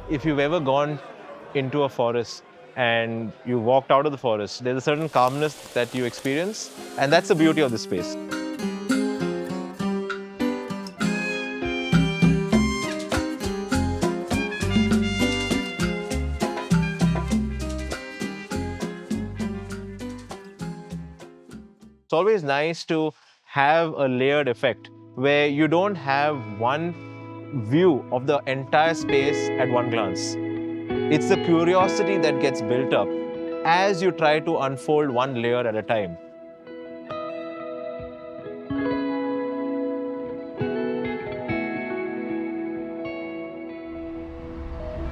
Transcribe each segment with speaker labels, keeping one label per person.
Speaker 1: if you've ever gone into a forest and you walked out of the forest, there's a certain calmness that you experience, and that's the beauty of this space. It's always nice to have a layered effect where you don't have one view of the entire space at one glance. It's the curiosity that gets built up as you try to unfold one layer at a time.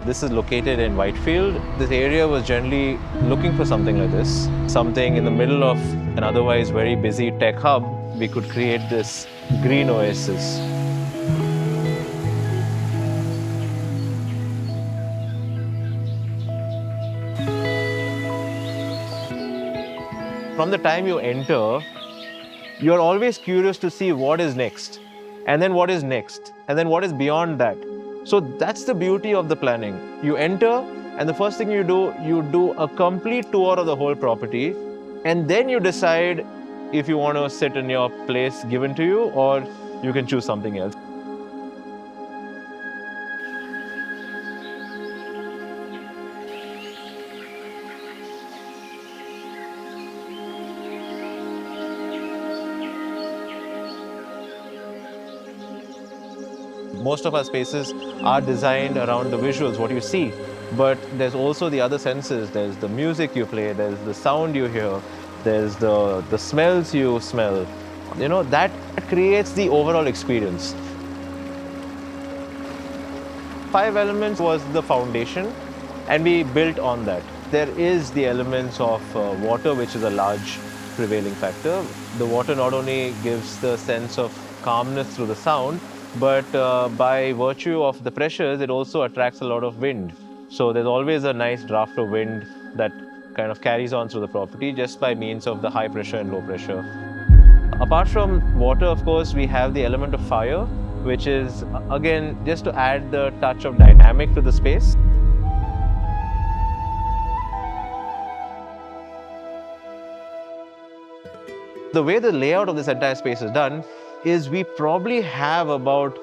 Speaker 1: This is located in Whitefield. This area was generally looking for something like this. Something in the middle of an otherwise very busy tech hub, we could create this green oasis. From the time you enter, you're always curious to see what is next, and then what is next, and then what is beyond that. So that's the beauty of the planning. You enter, and the first thing you do a complete tour of the whole property, and then you decide if you want to sit in your place given to you, or you can choose something else. Most of our spaces are designed around the visuals, what you see, but there's also the other senses. There's the music you play, there's the sound you hear, there's the smells you smell. You know, that creates the overall experience. 5 elements was the foundation, and we built on that. There is the elements of water, which is a large prevailing factor. The water not only gives the sense of calmness through the sound, but by virtue of the pressures, it also attracts a lot of wind. So there's always a nice draft of wind that kind of carries on through the property just by means of the high pressure and low pressure. Apart from water, of course, we have the element of fire, which is, again, just to add the touch of dynamic to the space. The way the layout of this entire space is done is we probably have about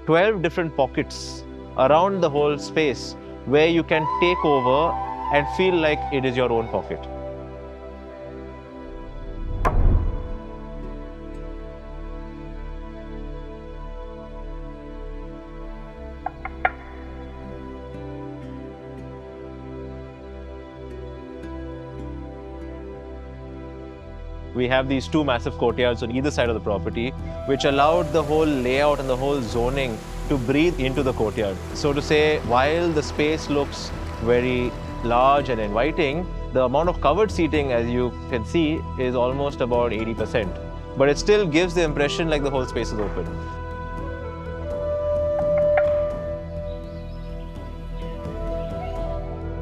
Speaker 1: 12 different pockets around the whole space where you can take over and feel like it is your own pocket. We have these 2 massive courtyards on either side of the property, which allowed the whole layout and the whole zoning to breathe into the courtyard. So to say, while the space looks very large and inviting, the amount of covered seating, as you can see, is almost about 80%. But it still gives the impression like the whole space is open.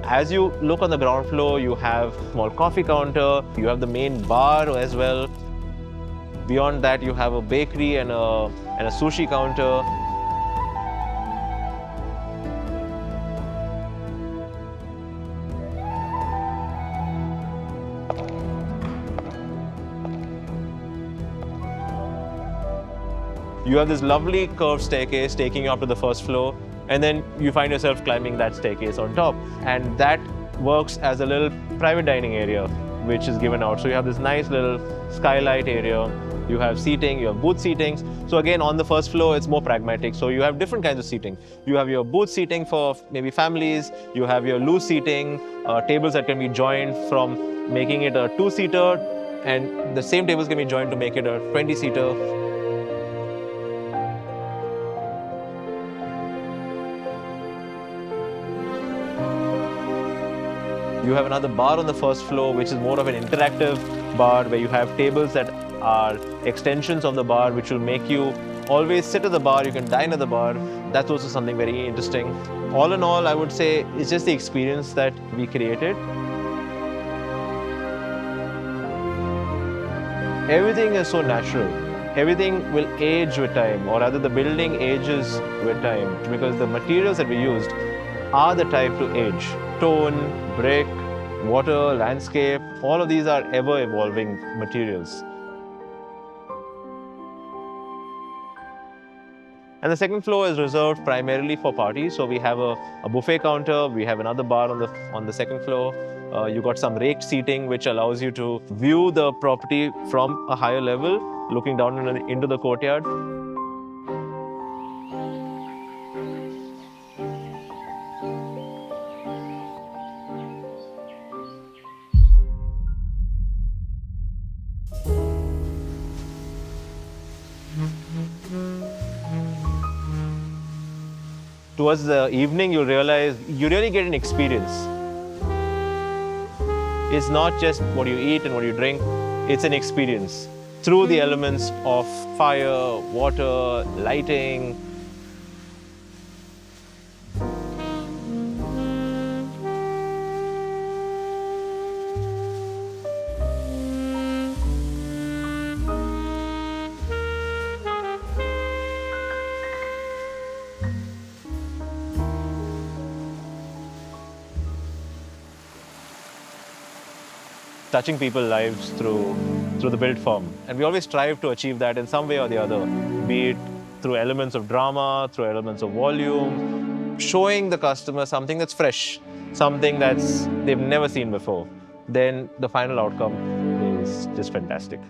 Speaker 1: As you look on the ground floor, you have a small coffee counter, you have the main bar as well. Beyond that, you have a bakery and a sushi counter. You have this lovely curved staircase taking you up to the first floor, and then you find yourself climbing that staircase on top. And that works as a little private dining area, which is given out. So you have this nice little skylight area. You have seating, you have booth seatings. So again, on the first floor, it's more pragmatic. So you have different kinds of seating. You have your booth seating for maybe families. You have your loose seating, tables that can be joined from making it a 2-seater, and the same tables can be joined to make it a 20-seater. You have another bar on the first floor, which is more of an interactive bar where you have tables that are extensions of the bar, which will make you always sit at the bar. You can dine at the bar. That's also something very interesting. All in all, I would say it's just the experience that we created. Everything is so natural. Everything will age with time, or rather the building ages with time, because the materials that we used are the type to age. Stone, brick, water, landscape, all of these are ever evolving materials. And the second floor is reserved primarily for parties. So we have a buffet counter, we have another bar on the second floor. You got some raked seating, which allows you to view the property from a higher level, looking down into the courtyard. Towards the evening, you'll realize you really get an experience. It's not just what you eat and what you drink, it's an experience through the elements of fire, water, lighting. Touching people's lives through the built form. And we always strive to achieve that in some way or the other, be it through elements of drama, through elements of volume, showing the customer something that's fresh, something that's they've never seen before. Then the final outcome is just fantastic.